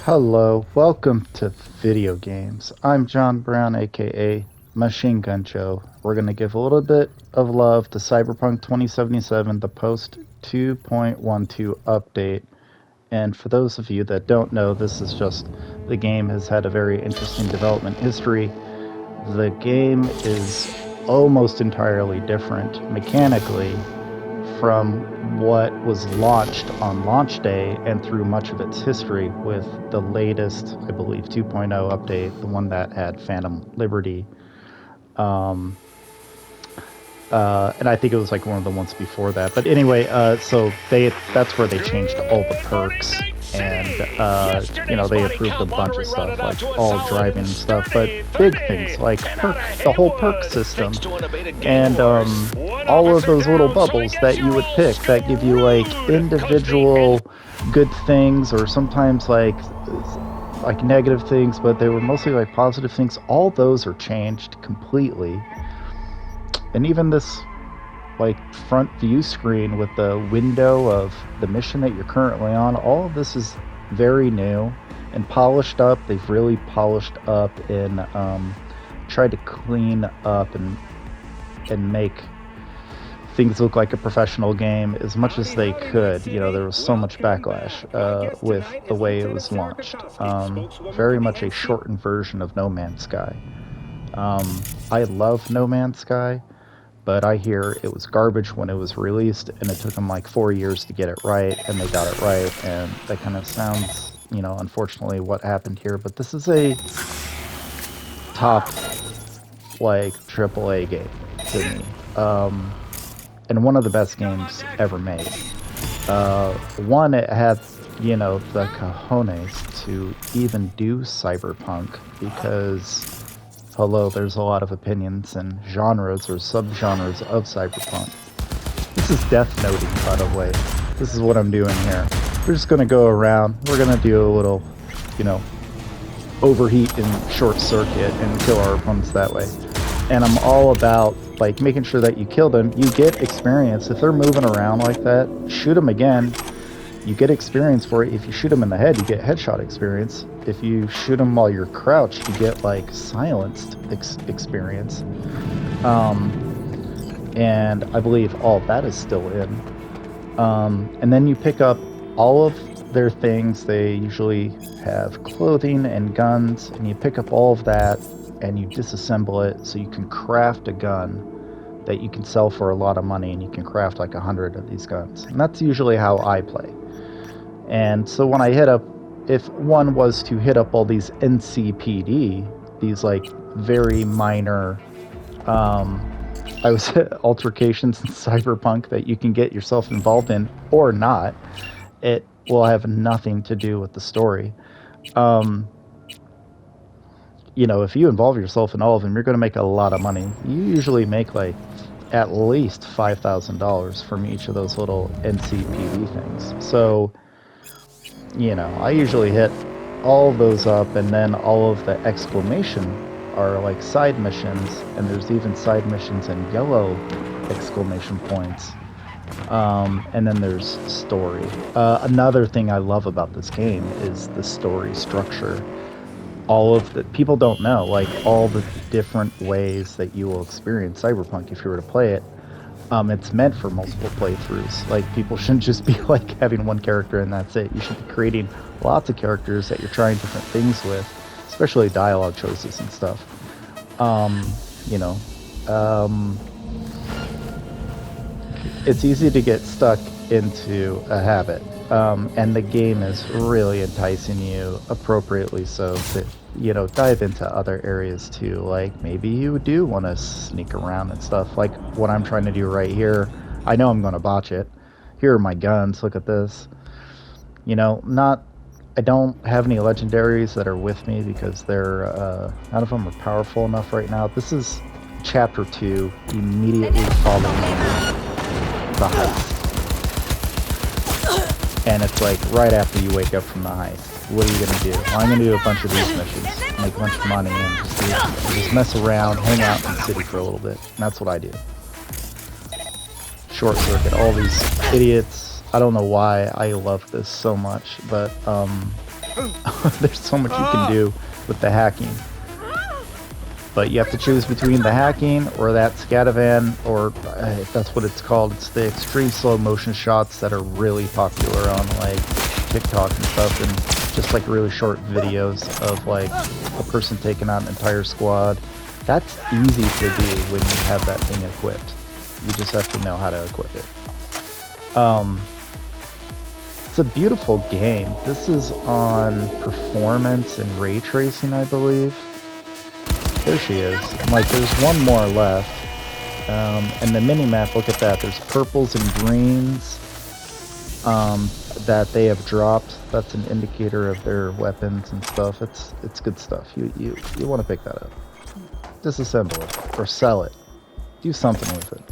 Hello, welcome to Video Games. I'm John Brown, aka Machine Gun Joe. We're going to give a little bit of love to Cyberpunk 2077, the post 2.12 update. And for those of you that don't know, this is just the game has had a very interesting development history. The game is almost entirely different mechanically from what was launched on launch day and through much of its history, with the latest, I believe, 2.0 update, the one that had Phantom Liberty. Um, and I think it was like one of the ones before that. But anyway, so that's where they changed all the perks, and they improved a bunch of stuff, like all driving stuff, but big things like the whole perk system, and all of those little bubbles that you would pick that give you like individual good things, or sometimes like negative things, but they were mostly like positive things. All those are changed completely. And even this like front view screen with the window of the mission that you're currently on, all of this is very new and polished up. They've really polished up and tried to clean up and make things look like a professional game as much as they could. You know, there was so much backlash with the way it was launched. Very much a shortened version of No Man's Sky. I love No Man's Sky, but I hear it was garbage when it was released, and it took them like 4 years to get it right, and they got it right, and that kind of sounds, unfortunately what happened here. But this is a top, like, AAA game to me, and one of the best games ever made. One, it had, the cojones to even do Cyberpunk, because although there's a lot of opinions and genres or subgenres of Cyberpunk. This is Death Noting, by the way. This is what I'm doing here. We're just going to go around. We're going to do a little, overheat and short circuit and kill our opponents that way. And I'm all about, like, making sure that you kill them. You get experience. If they're moving around like that, shoot them again. You get experience for it. If you shoot them in the head, you get headshot experience. If you shoot them while you're crouched, you get like silenced experience. And I believe all that is still in. And then you pick up all of their things. They usually have clothing and guns, and you pick up all of that and you disassemble it so you can craft a gun that you can sell for a lot of money, and you can craft like 100 of these guns. And that's usually how I play. And so when I hit up, if one was to hit up all these NCPD, these like very minor altercations in Cyberpunk that you can get yourself involved in or not, it will have nothing to do with the story. If you involve yourself in all of them, you're going to make a lot of money. You usually make like at least $5,000 from each of those little NCPD things. So, I usually hit all of those up, and then all of the exclamation are like side missions, and there's even side missions in yellow exclamation points. And then there's story. Another thing I love about this game is the story structure. All of the people don't know, like, all the different ways that you will experience Cyberpunk if you were to play it. It's meant for multiple playthroughs. Like, people shouldn't just be like having one character and that's it. You should be creating lots of characters that you're trying different things with, especially dialogue choices and stuff. It's easy to get stuck into a habit, and the game is really enticing you, appropriately so, to dive into other areas too. Like, maybe you do want to sneak around and stuff, like what I'm trying to do right here. I know I'm going to botch it. Here are my guns, look at this. I don't have any legendaries that are with me because they're none of them are powerful enough right now. This is chapter 2, immediately following the heist. And it's like right after you wake up from the heist. What are you going to do? Well, I'm going to do a bunch of these missions, make a bunch of money, and just mess around, hang out in the city for a little bit. And that's what I do. Short circuit all these idiots. I don't know why I love this so much, but There's so much you can do with the hacking. But you have to choose between the hacking or that scatavan, or if that's what it's called, it's the extreme slow motion shots that are really popular on like TikTok and stuff, and just like really short videos of like a person taking out an entire squad. That's easy to do when you have that thing equipped. You just have to know how to equip it. It's a beautiful game. This is on performance and ray tracing, I believe. There she is. Like, there's one more left. And the mini-map, look at that. There's purples and greens that they have dropped. That's an indicator of their weapons and stuff. It's good stuff. You want to pick that up. Disassemble it. Or sell it. Do something with it.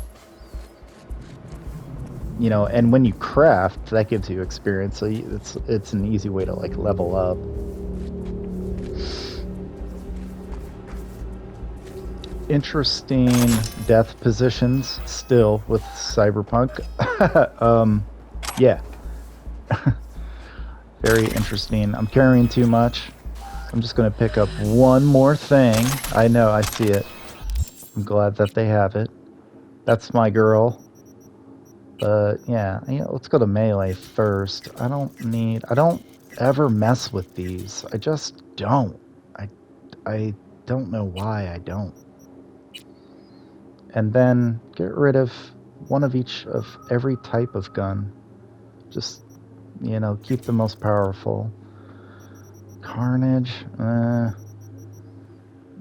You know, and when you craft, that gives you experience. So it's an easy way to, like, level up. Interesting death positions still with Cyberpunk. Yeah. Very interesting. I'm carrying too much. I'm just going to pick up one more thing. I know, I see it. I'm glad that they have it. That's my girl. But yeah, let's go to melee first. I don't ever mess with these. I just don't. I don't know why I don't. And then get rid of one of each of every type of gun. Just, keep the most powerful. Carnage, I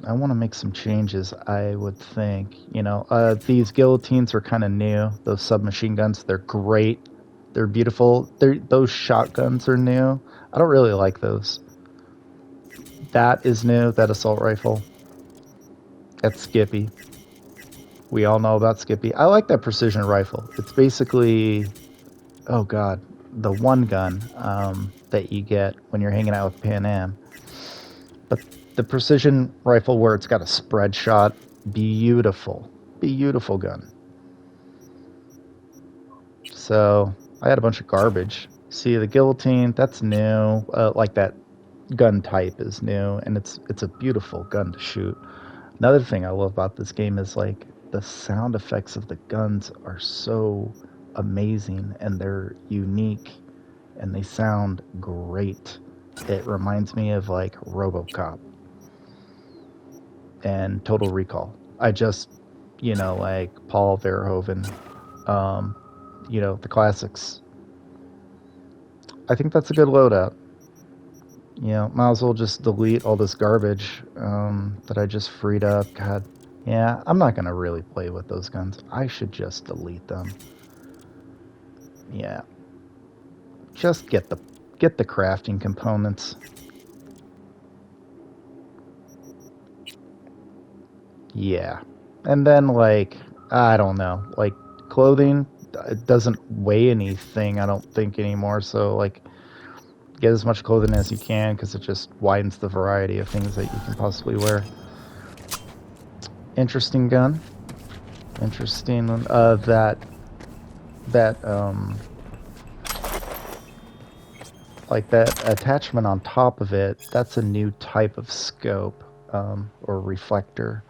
want to make some changes, I would think. These guillotines are kind of new. Those submachine guns, they're great. They're beautiful. Those shotguns are new. I don't really like those. That is new, that assault rifle. That's Skippy. We all know about Skippy. I like that precision rifle. It's basically, oh god, the one gun that you get when you're hanging out with Pan Am. But the precision rifle where it's got a spread shot, beautiful gun. So I had a bunch of garbage. See, the guillotine, that's new. Like that gun type is new, and it's a beautiful gun to shoot. Another thing I love about this game is like the sound effects of the guns are so amazing, and they're unique, and they sound great. It reminds me of like RoboCop and Total Recall. I just, like Paul Verhoeven, the classics. I think that's a good loadout. Might as well just delete all this garbage that I just freed up. God, yeah, I'm not gonna really play with those guns. I should just delete them. Yeah, just get the crafting components. Yeah, and then like I don't know, like clothing, it doesn't weigh anything, I don't think anymore. So like, get as much clothing as you can because it just widens the variety of things that you can possibly wear. Interesting gun. Interesting. Like that attachment on top of it, that's a new type of scope or reflector.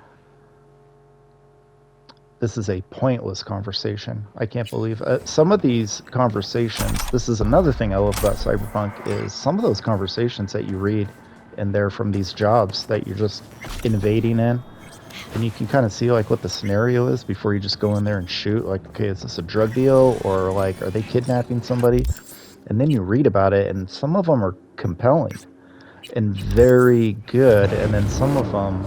This is a pointless conversation. I can't believe some of these conversations. This is another thing I love about Cyberpunk is some of those conversations that you read in there from these jobs that you're just invading in, and you can kind of see like what the scenario is before you just go in there and shoot. Like, okay, is this a drug deal, or like are they kidnapping somebody? And then you read about it, and some of them are compelling and very good, and then some of them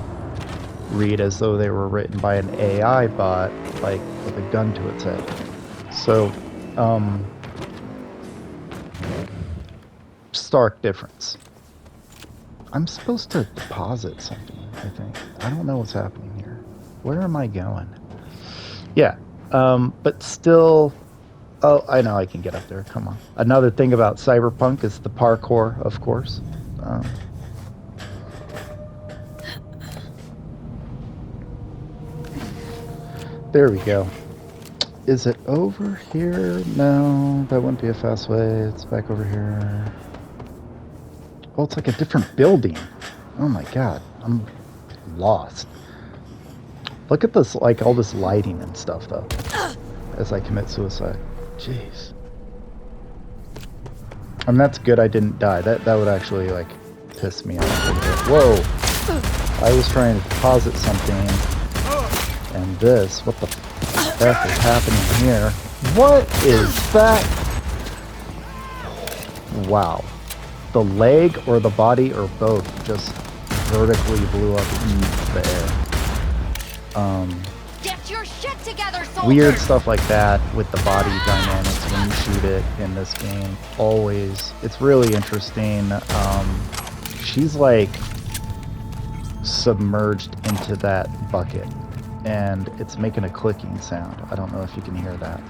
read as though they were written by an AI bot, like with a gun to its head. So, stark difference. I'm supposed to deposit something, I think. I don't know what's happening here. Where am I going? Yeah, but still... Oh, I know I can get up there. Come on. Another thing about Cyberpunk is the parkour, of course. There we go. Is it over here? No, that wouldn't be a fast way. It's back over here. Oh, it's like a different building. Oh my god, I'm lost. Look at this, like all this lighting and stuff though, as I commit suicide. Jeez. And that's good I didn't die. That would actually like piss me off a bit. Whoa! I was trying to deposit something, and this, what the F is happening here? What is that? Wow. The leg or the body or both just vertically blew up in the air. Get your shit together, soldier! Weird stuff like that with the body dynamics when you shoot it in this game. Always. It's really interesting. She's like submerged into that bucket and it's making a clicking sound. I don't know if you can hear that.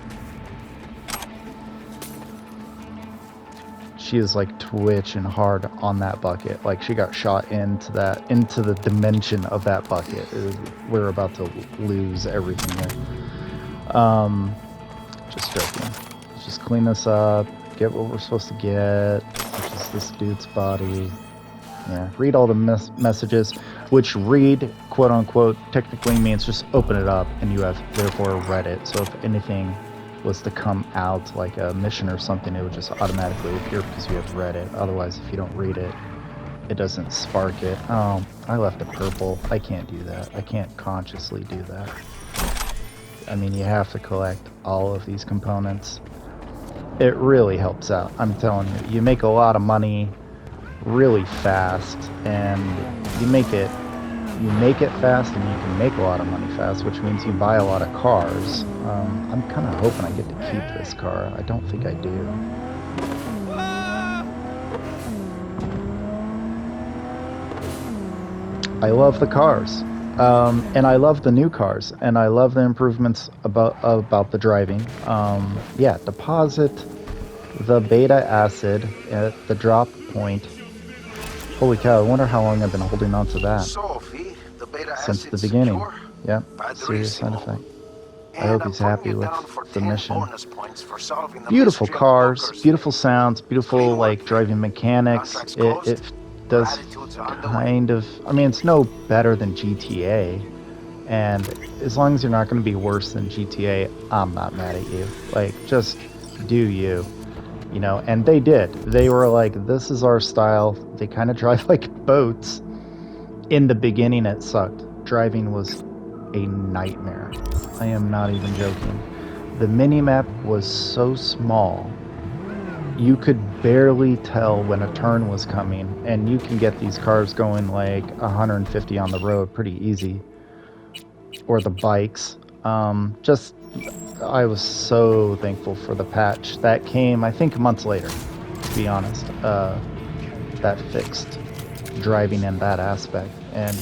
She is like twitching hard on that bucket. Like she got shot into the dimension of that bucket. We're about to lose everything here. Just joking. Let's just clean this up, get what we're supposed to get, which is this dude's body. Yeah, read all the messages, which read, quote unquote, technically means just open it up and you have therefore read it. So if anything was to come out like a mission or something, it would just automatically appear because you have read it. Otherwise, if you don't read it, it doesn't spark it. Oh, I left it purple. I can't do that. I can't consciously do that. I mean, you have to collect all of these components. It really helps out. I'm telling you, you make a lot of money really fast, and you make it fast and you can make a lot of money fast, which means you buy a lot of cars. I'm kind of hoping I get to keep this car. I don't think I do. I love the cars, and I love the new cars, and I love the improvements about the driving. Yeah, deposit the beta acid at the drop point. Holy cow, I wonder how long I've been holding on to that. Sophie, the beta Since the acid's beginning. secure. Yep, serious side effect. I hope he's happy with the mission. Beautiful cars, beautiful sounds, beautiful like driving mechanics. It does kind of, I mean, it's no better than GTA, and as long as you're not going to be worse than GTA, I'm not mad at you. Like, just do you. You know, and they did. They were like, this is our style. They kind of drive like boats. In the beginning, it sucked. Driving was a nightmare. I am not even joking. The mini-map was so small, you could barely tell when a turn was coming, and you can get these cars going like 150 on the road pretty easy. Or the bikes. I was so thankful for the patch that came, I think, months later, to be honest, that fixed driving in that aspect and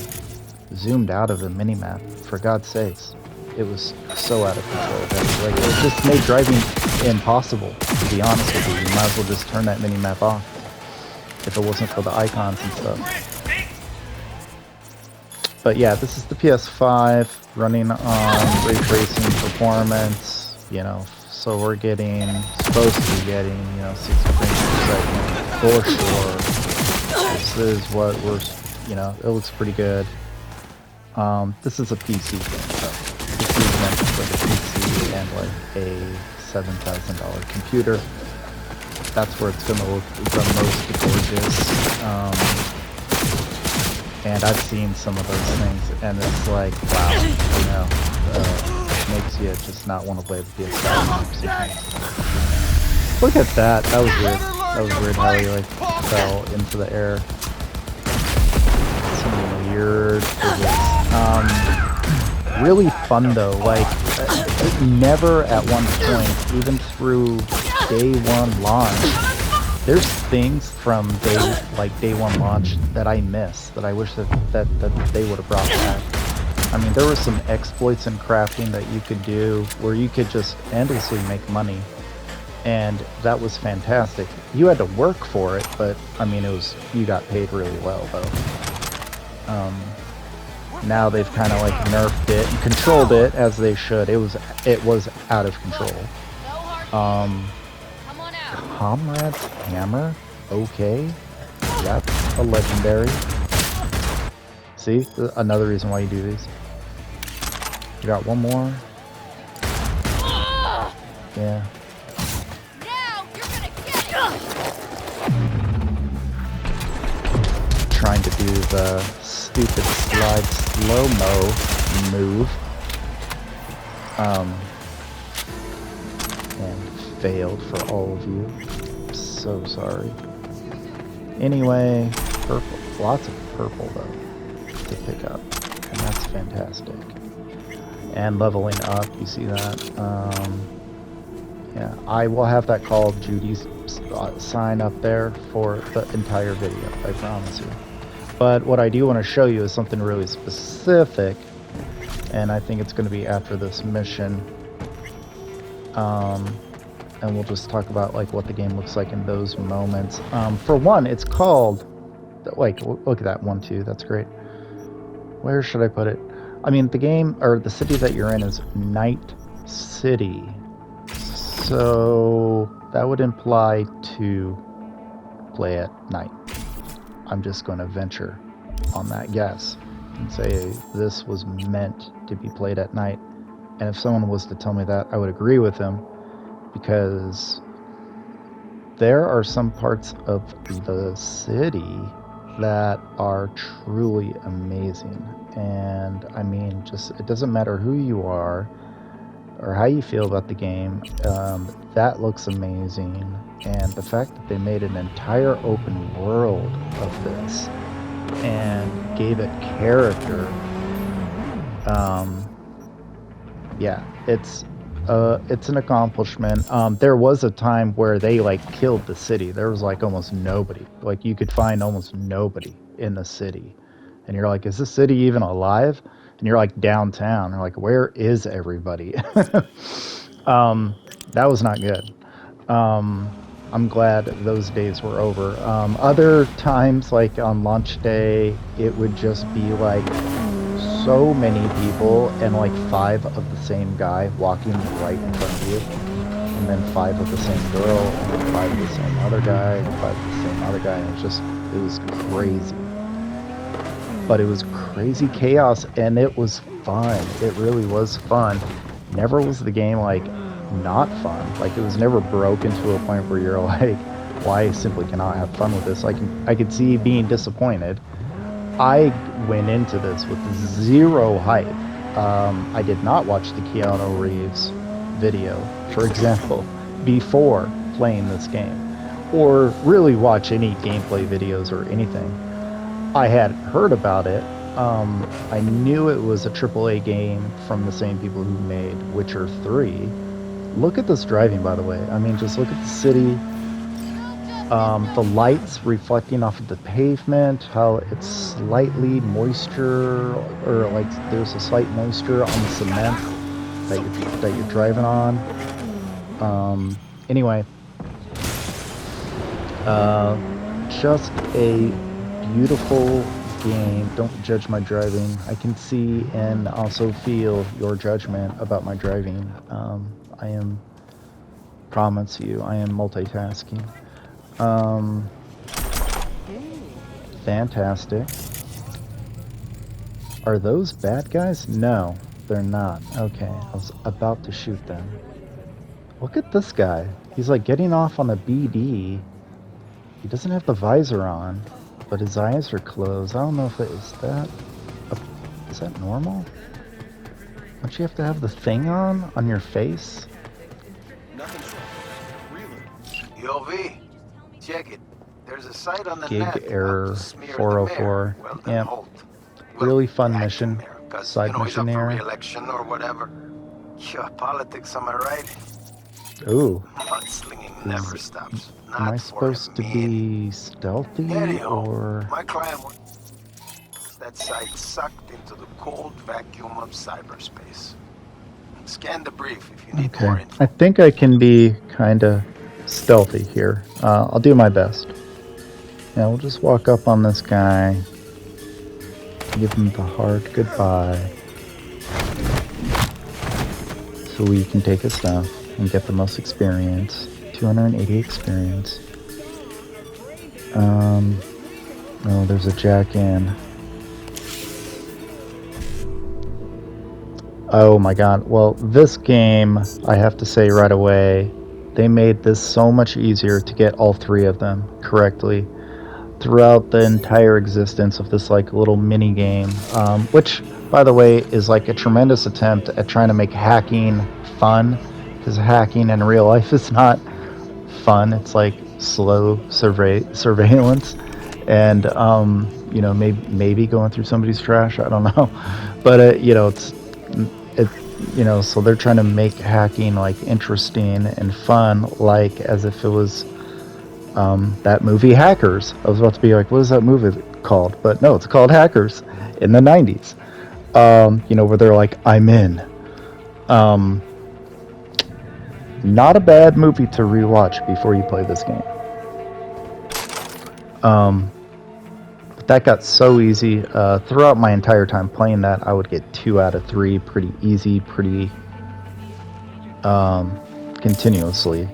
zoomed out of the minimap. For God's sakes, it was so out of control. Like, it just made driving impossible, to be honest with you. You might as well just turn that minimap off if it wasn't for the icons and stuff. But yeah, this is the PS5 running on ray tracing performance, you know, so we're supposed to be getting, you know, 60 frames per second for sure. This is what we're, you know, it looks pretty good. This is a PC game, so this is meant for the PC and like a $7,000 computer. That's where it's gonna look the most gorgeous. And I've seen some of those things, and it's like, wow, you know, it makes you just not want to play the PS5. Look at that. That was weird. That was weird how he like fell into the air. Some weird physics. Really fun though. Like, never at one point, even through day one launch, there's things from day one launch that I miss, that I wish that they would have brought back. I mean, there were some exploits in crafting that you could do where you could just endlessly make money, and that was fantastic. You had to work for it, but I mean, you got paid really well though. Now they've kind of like nerfed it and controlled it as they should. It was out of control. Comrade's hammer? Okay. That's a legendary. See? Another reason why you do these. You got one more. Yeah. Now you're gonna get it. Trying to do the stupid slide slow-mo move. And failed for all of you. I'm so sorry. Anyway, purple. Lots of purple though to pick up, and that's fantastic. And leveling up, you see that? Yeah, I will have that Call of Duty sign up there for the entire video, I promise you. But what I do want to show you is something really specific, and I think it's going to be after this mission. And we'll just talk about like what the game looks like in those moments. For one, it's called, like, look at that 1, 2, that's great. Where should I put it? I mean, the game, or the city that you're in is Night City. So that would imply to play at night. I'm just going to venture on that guess and say this was meant to be played at night. And if someone was to tell me that, I would agree with him, because there are some parts of the city that are truly amazing. And I mean, just, it doesn't matter who you are or how you feel about the game, that looks amazing. And the fact that they made an entire open world of this and gave it character, yeah, it's an accomplishment. There was a time where they like killed the city. There was like almost nobody. Like you could find almost nobody in the city, and you're like, is this city even alive? And you're like downtown. You're like, where is everybody? That was not good. I'm glad those days were over. Other times, like on launch day, it would just be like so many people and like 5 of the same guy walking right in front of you, and then 5 of the same girl, and then 5 of the same other guy, and 5 of the same other guy, and it was crazy. But it was crazy chaos, and it was fun. It really was fun. Never was the game like not fun. Like it was never broken to a point where you're like, well, I simply cannot have fun with this. I could see being disappointed. I went into this with 0 hype. I did not watch the Keanu Reeves video, for example, before playing this game, or really watch any gameplay videos or anything. I had heard about it. I knew it was a AAA game from the same people who made Witcher 3. Look at this driving, by the way. I mean, just look at the city. The lights reflecting off of the pavement, how it's slightly moisture, or like there's a slight moisture on the cement that you're driving on. Anyway, just a beautiful game. Don't judge my driving. I can see and also feel your judgment about my driving. Promise you, I am multitasking. Fantastic. Are those bad guys? No, they're not. Okay, I was about to shoot them. Look at this guy. He's like getting off on a BD. He doesn't have the visor on, but his eyes are closed. I don't know if is that normal? Don't you have to have the thing on your face? Nothing's wrong. Really? Yo, V, check it. There's a site on the net. Gig error Smear the 404. mayor. Well, then Yep. hold. Really fun act mission. there, 'cause, Side he's mission up for here. re-election or whatever. Yeah, politics, am I right? Ooh. Mudslinging never stops. Not Am I for supposed to me. be stealthy Anyhow, or? my client wants that site sucked into the cold vacuum of cyberspace. Scan the brief if you need more Okay. info. I think I can be kind of stealthy here. I'll do my best. Yeah, we'll just walk up on this guy. Give him the hard goodbye. So we can take his stuff and get the most experience. 280 experience. Oh, there's a jack in. Oh my god. Well, this game, I have to say right away, they made this so much easier to get all three of them correctly throughout the entire existence of this like little mini game, which, by the way, is like a tremendous attempt at trying to make hacking fun, because hacking in real life is not fun. It's like slow surveillance, and maybe going through somebody's trash. I don't know, but it so they're trying to make hacking like interesting and fun, like as if it was that movie Hackers. I was about to be like, what is that movie called? But no, it's called Hackers in the 90s. Where they're like, I'm in. Not a bad movie to rewatch before you play this game. But that got so easy. Throughout my entire time playing that, I would get 2 out of 3 pretty easy, pretty continuously.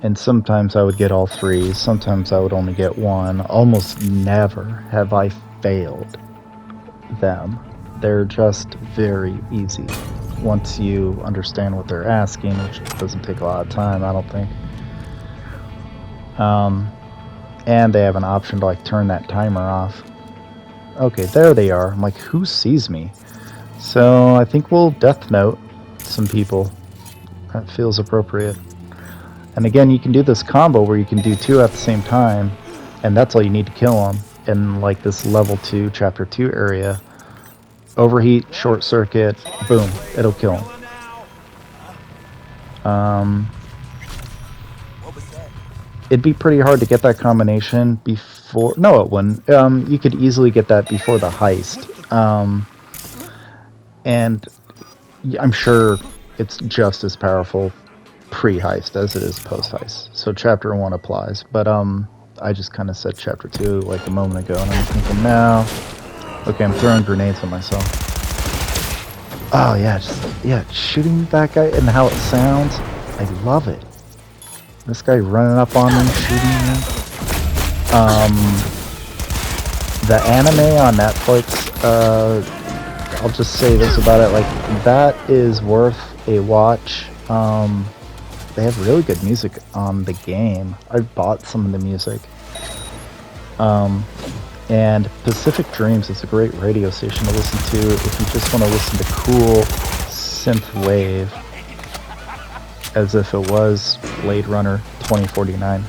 And sometimes I would get all 3, sometimes I would only get 1. Almost never have I failed them. They're just very easy once you understand what they're asking, which doesn't take a lot of time, I don't think. And they have an option to like turn that timer off. Okay, there they are. I'm like, who sees me? So I think we'll Death Note some people. That feels appropriate. And again, you can do this combo where you can do 2 at the same time, and that's all you need to kill them in like this level 2, chapter 2 area. Overheat, short circuit, boom, it'll kill them. It'd be pretty hard to get that combination before... No, it wouldn't. You could easily get that before the heist. And I'm sure it's just as powerful pre-heist as it is post-heist. So chapter 1 applies. But I just kind of said chapter 2 like a moment ago, and I'm thinking now... Okay, I'm throwing grenades at myself. Oh yeah, shooting that guy and how it sounds. I love it. This guy running up on me, shooting me. The anime on Netflix, I'll just say this about it, like, that is worth a watch. They have really good music on the game. I bought some of the music. And Pacific Dreams is a great radio station to listen to if you just want to listen to cool synth wave, as if it was Blade Runner 2049.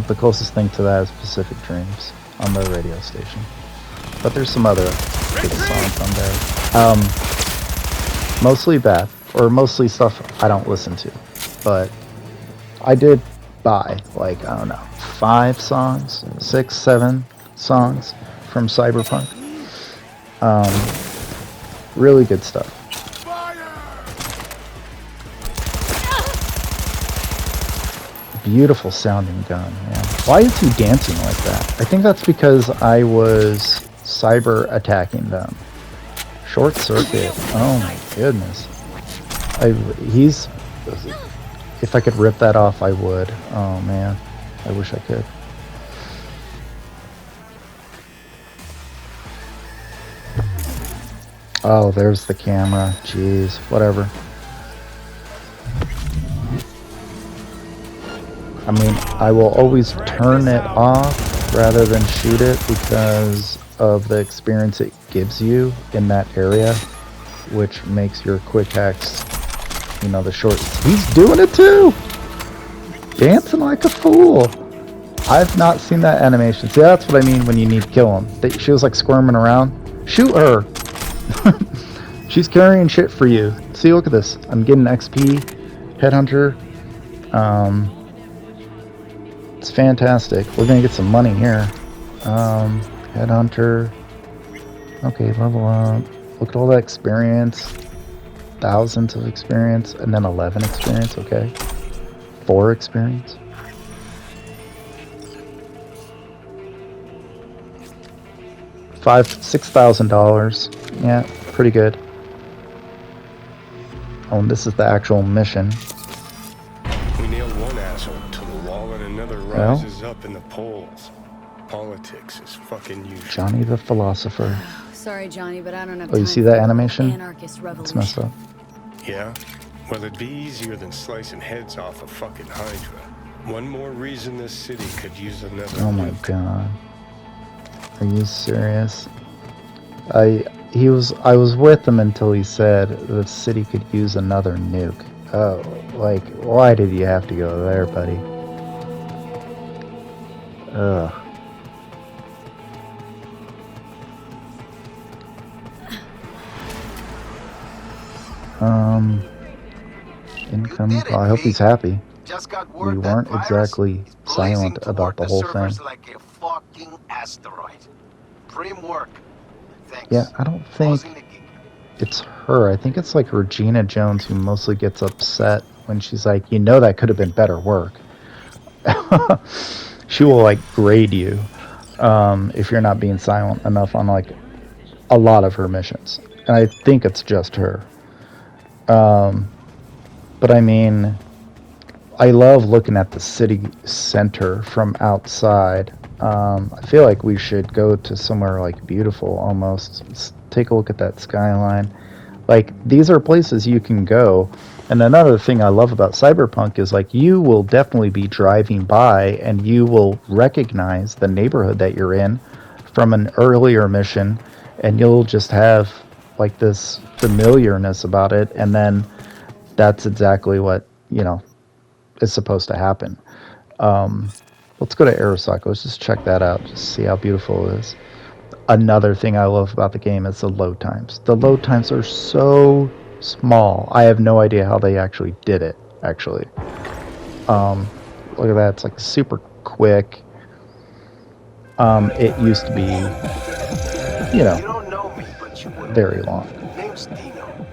The closest thing to that is Pacific Dreams on the radio station. But there's some other good songs on there. Mostly bad, or mostly stuff I don't listen to. But I did buy, like, I don't know, 5 songs, 6, 7 songs from Cyberpunk. Really good stuff. Beautiful sounding gun, man. Why is he dancing like that? I think that's because I was cyber attacking them. Short circuit. Oh my goodness. If I could rip that off, I would. Oh man. I wish I could. Oh, there's the camera. Jeez, whatever. I mean, I will always turn it off rather than shoot it because of the experience it gives you in that area, which makes your quick hacks, the short... He's doing it too! Dancing like a fool! I've not seen that animation. See, that's what I mean when you need to kill him. She was like squirming around. Shoot her! She's carrying shit for you. See, look at this. I'm getting XP. Headhunter. It's fantastic. We're gonna get some money here. Headhunter. Okay, level up. Look at all that experience. Thousands of experience. And then 11 experience, okay. 4 experience. $6,000. Yeah, pretty good. Oh, and this is the actual mission. We nailed one asshole to the wall and another rises up in the polls. Politics is fucking usual. Johnny the Philosopher. Sorry, Johnny, but I don't have Oh, you time see for that your animation? anarchist It's revolution. messed up. Yeah? Well, it'd be easier than slicing heads off a fucking Hydra. One more reason this city could use another Oh my nuke. god. Are you serious? I was with him until he said the city could use another nuke. Oh, like, why did you have to go there, buddy? Ugh. Incoming call. I hope he's happy. Just got We word weren't that virus exactly is blazing silent about toward the the whole thing. servers like a fucking asteroid. Prim work. Thanks. Yeah, I don't think Closing the gig. it's her. I think it's like Regina Jones who mostly gets upset when she's like, you know, that could have been better work. She will like grade you if you're not being silent enough on like a lot of her missions. And I think it's just her. But I mean, I love looking at the city center from outside. I feel like we should go to somewhere like beautiful almost. Let's take a look at that skyline. Like, these are places you can go. And another thing I love about Cyberpunk is like you will definitely be driving by and you will recognize the neighborhood that you're in from an earlier mission, and you'll just have like this familiarness about it, and then that's exactly what, you know, is supposed to happen. Let's go to Arasaka. Let's just check that out. Just see how beautiful it is. Another thing I love about the game is the load times. The load times are so small. I have no idea how they actually did it, actually. Look at that. It's like super quick. It used to be, you You know, don't know me, but you will. very long. Name's Dino.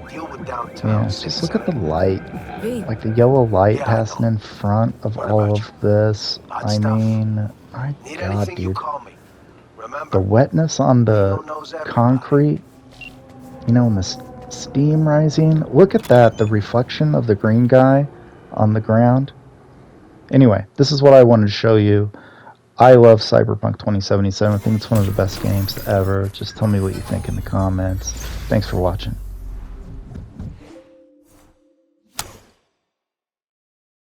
Deal with downtown. Yeah, just look at the light. V, Like the yellow light Yeah, I passing know. in front of What all about of this. Hot I stuff. mean, my Need God, anything, you dude. call me. Remember, The wetness on the Dino knows everybody. concrete, you know, and the steam rising. Look at that, the reflection of the green guy on the ground. Anyway, this is what I wanted to show you. I love Cyberpunk 2077. I think it's one of the best games ever. Just tell me what you think in the comments. Thanks for watching.